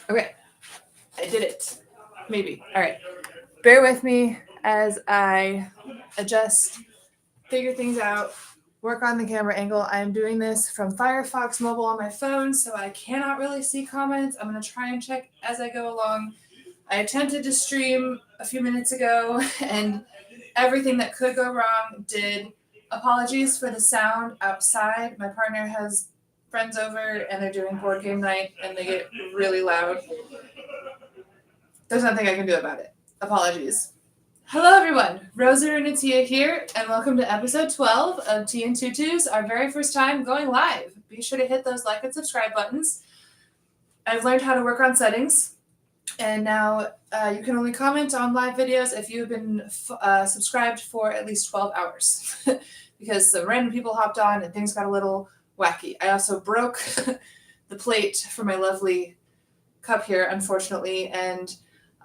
Okay, I did it. Maybe. All right. Bear with me as I adjust, figure things out, work on the camera angle. I am doing this from Firefox Mobile on my phone, so I cannot really see comments. I'm going to try and check as I go along. I attempted to stream a few minutes ago, and everything that could go wrong did. Apologies for the sound outside. My partner has friends over, and they're doing board game night, and they get really loud. There's nothing I can do about it. Apologies. Hello, everyone. Rosa and Natia here, and welcome to episode 12 of Tea and Tutus, our very first time going live. Be sure to hit those like and subscribe buttons. I've learned how to work on settings, and now you can only comment on live videos if you've been subscribed for at least 12 hours, because some random people hopped on and things got a little wacky. I also broke the plate for my lovely cup here, unfortunately, and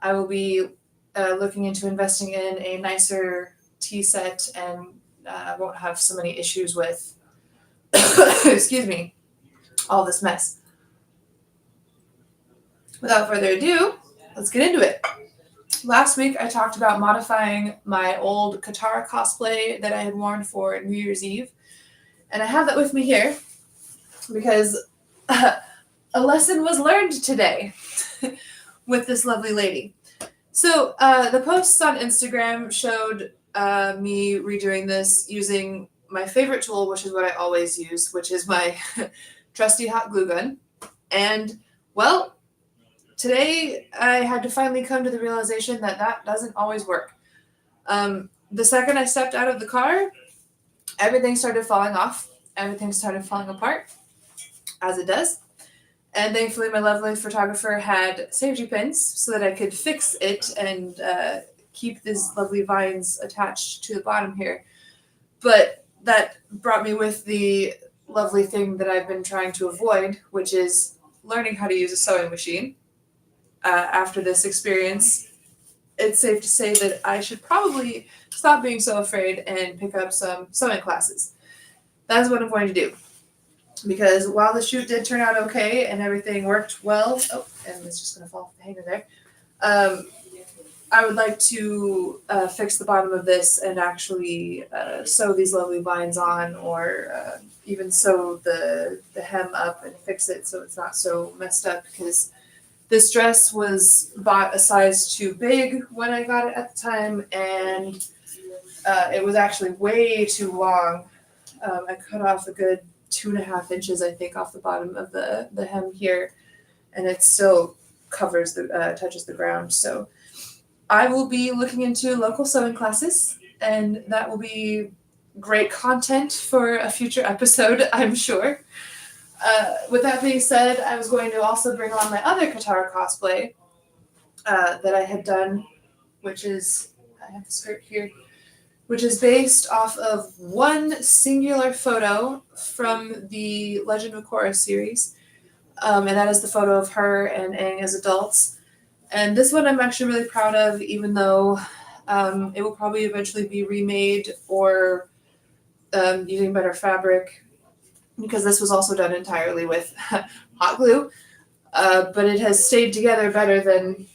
I will be looking into investing in a nicer tea set and won't have so many issues with, excuse me, all this mess. Without further ado, let's get into it. Last week, I talked about modifying my old Katara cosplay that I had worn for New Year's Eve, and I have that with me here because a lesson was learned today with this lovely lady. So the posts on Instagram showed me redoing this using my favorite tool, which is what I always use, which is my trusty hot glue gun. And, well, today I had to finally come to the realization that that doesn't always work. The second I stepped out of the car, everything started falling off. Everything started falling apart, as it does. And thankfully, my lovely photographer had safety pins so that I could fix it and keep these lovely vines attached to the bottom here. But that brought me with the lovely thing that I've been trying to avoid, which is learning how to use a sewing machine. After this experience, it's safe to say that I should probably stop being so afraid and pick up some sewing classes. That's what I'm going to do. Because while the shoot did turn out okay and everything worked well, and it's just going to fall off the hanger there, I would like to fix the bottom of this and actually sew these lovely vines on, or even sew the hem up and fix it so it's not so messed up, because this dress was bought a size too big when I got it at the time, and it was actually way too long. I cut off a good 2.5 inches, I think, off the bottom of the hem here, and it still covers touches the ground. So I will be looking into local sewing classes, and that will be great content for a future episode, I'm sure. With that being said, I was going to also bring on my other Katara cosplay that I had done, which is, I have the skirt here, which is based off of one singular photo from the Legend of Korra series. And that is the photo of her and Aang as adults. And this one I'm actually really proud of, even though it will probably eventually be remade or using better fabric, because this was also done entirely with hot glue. But it has stayed together better than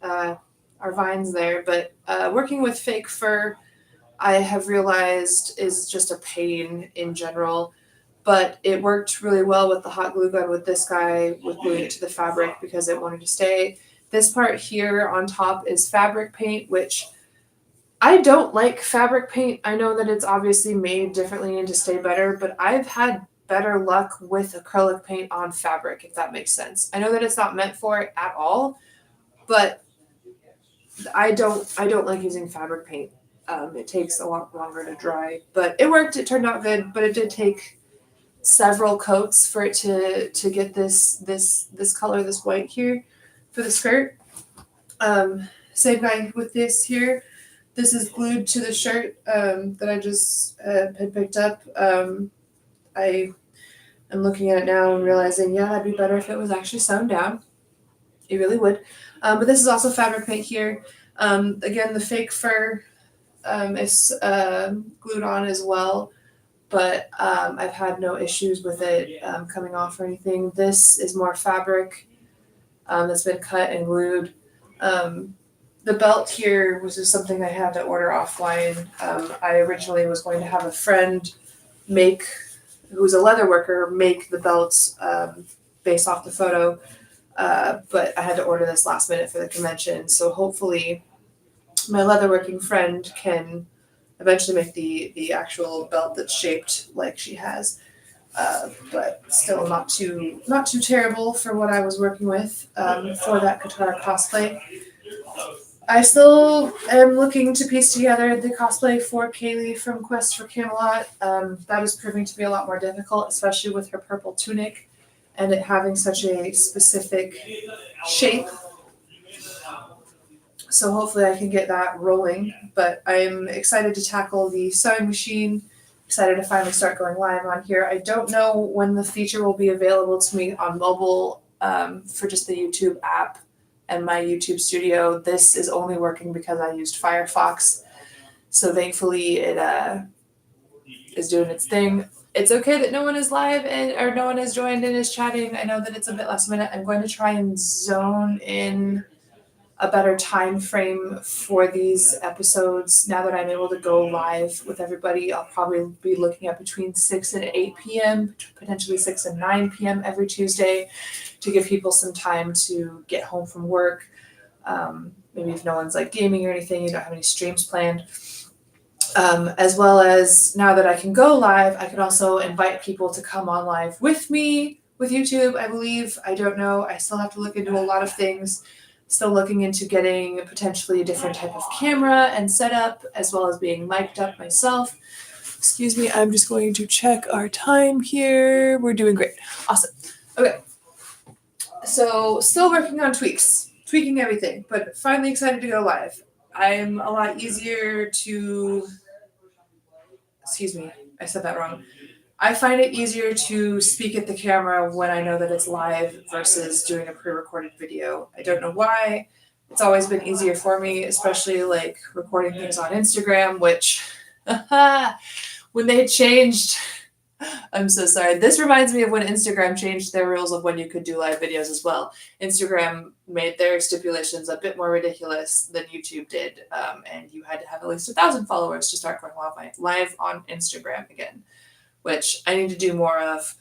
our vines there. But working with fake fur, I have realized, is just a pain in general, but it worked really well with the hot glue gun with this guy, with gluing it to the fabric because it wanted to stay. This part here on top is fabric paint, which I don't like fabric paint. I know that it's obviously made differently and to stay better, but I've had better luck with acrylic paint on fabric, if that makes sense. I know that it's not meant for it at all, but I don't like using fabric paint. It takes a lot longer to dry, but it worked. It turned out good, but it did take several coats for it to get this color, this white here for the skirt. Same guy with this here. This is glued to the shirt that I just had picked up. I am looking at it now and realizing, yeah, that'd be better if it was actually sewn down. It really would. But this is also fabric paint here. Again, the fake fur is glued on as well, but I've had no issues with it coming off or anything. This is more fabric. that's been cut and glued. The belt here was just something I had to order offline. I originally was going to have a friend who's a leather worker, make the belts based off the photo. But I had to order this last minute for the convention. So hopefully my leatherworking friend can eventually make the actual belt that's shaped like she has. But still not too terrible for what I was working with for that Katara cosplay. I still am looking to piece together the cosplay for Kaylee from Quest for Camelot. That is proving to be a lot more difficult, especially with her purple tunic and it having such a specific shape. So hopefully I can get that rolling. But I'm excited to tackle the sewing machine. Excited to finally start going live on here. I don't know when the feature will be available to me on mobile for just the YouTube app and my YouTube studio. This is only working because I used Firefox. So thankfully it is doing its thing. It's okay that no one is live or no one has joined and is chatting. I know that it's a bit last minute. I'm going to try and zone in a better time frame for these episodes. Now that I'm able to go live with everybody, I'll probably be looking at between 6 and 8 p.m., potentially 6 and 9 p.m. every Tuesday to give people some time to get home from work. Maybe if no one's like gaming or anything, you don't have any streams planned. As well as now that I can go live, I can also invite people to come on live with me with YouTube, I believe. I don't know. I still have to look into a lot of things. Still looking into getting potentially a different type of camera and setup, as well as being mic'd up myself. Excuse me, I'm just going to check our time here. We're doing great. Awesome. Okay. So still working on tweaking everything, but finally excited to go live. I'm a lot easier to, excuse me, I said that wrong. I find it easier to speak at the camera when I know that it's live versus doing a pre-recorded video. I don't know why. It's always been easier for me, especially like recording things on Instagram, which when they changed, I'm so sorry. This reminds me of when Instagram changed their rules of when you could do live videos as well. Instagram made their stipulations a bit more ridiculous than YouTube did, and you had to have at least 1,000 followers to start going live on Instagram again, which I need to do more of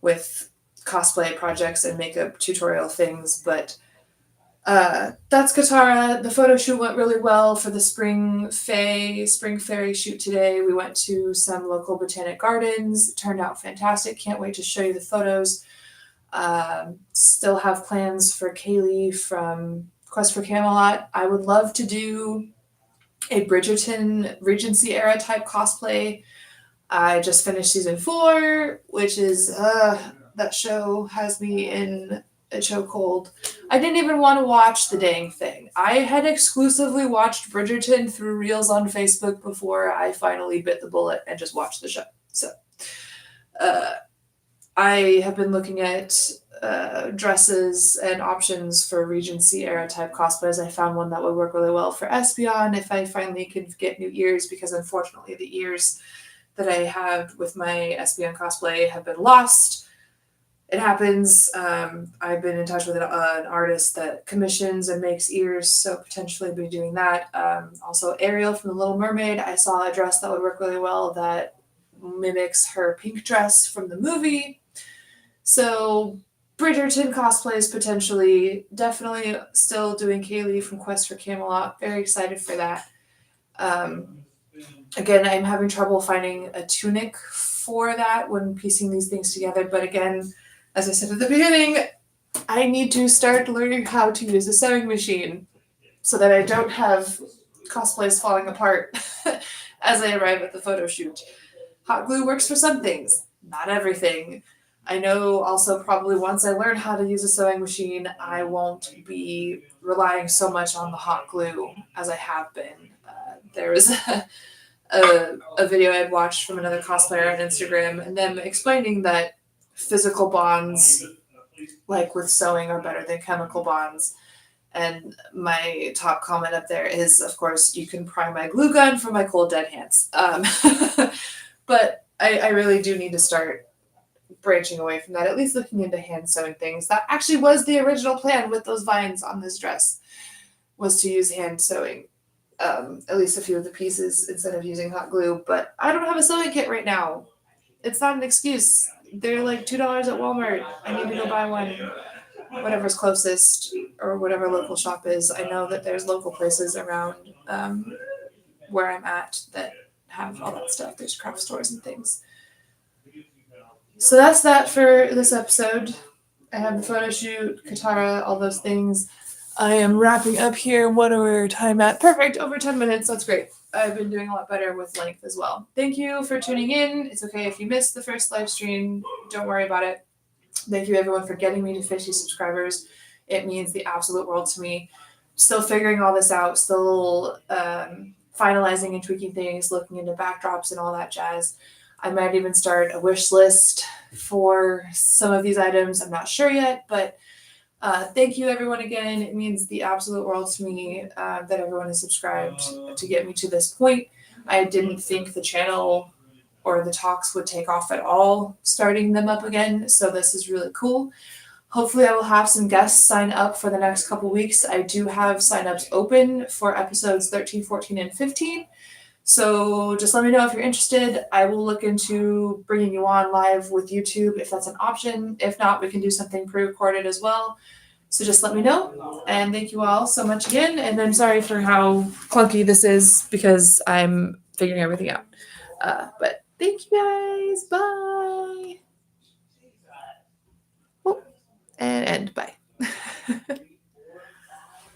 with cosplay projects and makeup tutorial things. But that's Katara. The photo shoot went really well for the Spring Fairy shoot today. We went to some local botanic gardens. It turned out fantastic. Can't wait to show you the photos. Still have plans for Kaylee from Quest for Camelot. I would love to do a Bridgerton Regency era type cosplay. I just finished season 4, which is that show has me in a chokehold. I didn't even want to watch the dang thing. I had exclusively watched Bridgerton through reels on Facebook before I finally bit the bullet and just watched the show. So I have been looking at dresses and options for Regency era type cosplays. I found one that would work really well for Espeon if I finally could get new ears, because unfortunately the ears that I have with my Espeon cosplay have been lost. It happens. I've been in touch with an artist that commissions and makes ears, so potentially be doing that. Also, Ariel from The Little Mermaid. I saw a dress that would work really well that mimics her pink dress from the movie. So Bridgerton cosplays potentially. Definitely still doing Kaylee from Quest for Camelot. Very excited for that. Again, I'm having trouble finding a tunic for that when piecing these things together. But again, as I said at the beginning, I need to start learning how to use a sewing machine so that I don't have cosplays falling apart as I arrive at the photo shoot. Hot glue works for some things, not everything. I know also probably once I learn how to use a sewing machine, I won't be relying so much on the hot glue as I have been. There was a video I'd watched from another cosplayer on Instagram and them explaining that physical bonds, like with sewing, are better than chemical bonds. And my top comment up there is, of course, you can pry my glue gun from my cold dead hands. But I really do need to start branching away from that, at least looking into hand sewing things. That actually was the original plan with those vines on this dress, was to use hand sewing, at least a few of the pieces instead of using hot glue. But I don't have a sewing kit right now. It's not an excuse. They're like $2 at Walmart. I need to go buy one, whatever's closest or whatever local shop is. I know that there's local places around where I'm at that have all that stuff. There's craft stores and things. So that's that for this episode. I have the photo shoot, Katara, all those things. I am wrapping up here. What are we time at? Perfect. Over 10 minutes. That's great. I've been doing a lot better with length as well. Thank you for tuning in. It's okay if you missed the first live stream. Don't worry about it. Thank you, everyone, for getting me to 50 subscribers. It means the absolute world to me. Still figuring all this out. Still finalizing and tweaking things, looking into backdrops and all that jazz. I might even start a wish list for some of these items. I'm not sure yet, but thank you, everyone, again. It means the absolute world to me that everyone is subscribed to get me to this point. I didn't think the channel or the talks would take off at all, starting them up again, so this is really cool. Hopefully I will have some guests sign up for the next couple weeks. I do have signups open for episodes 13, 14, and 15. So just let me know if you're interested. I will look into bringing you on live with YouTube if that's an option. If not, we can do something pre-recorded as well. So just let me know. And thank you all so much again. And I'm sorry for how clunky this is because I'm figuring everything out. But thank you guys. Bye. Oh, and end. Bye.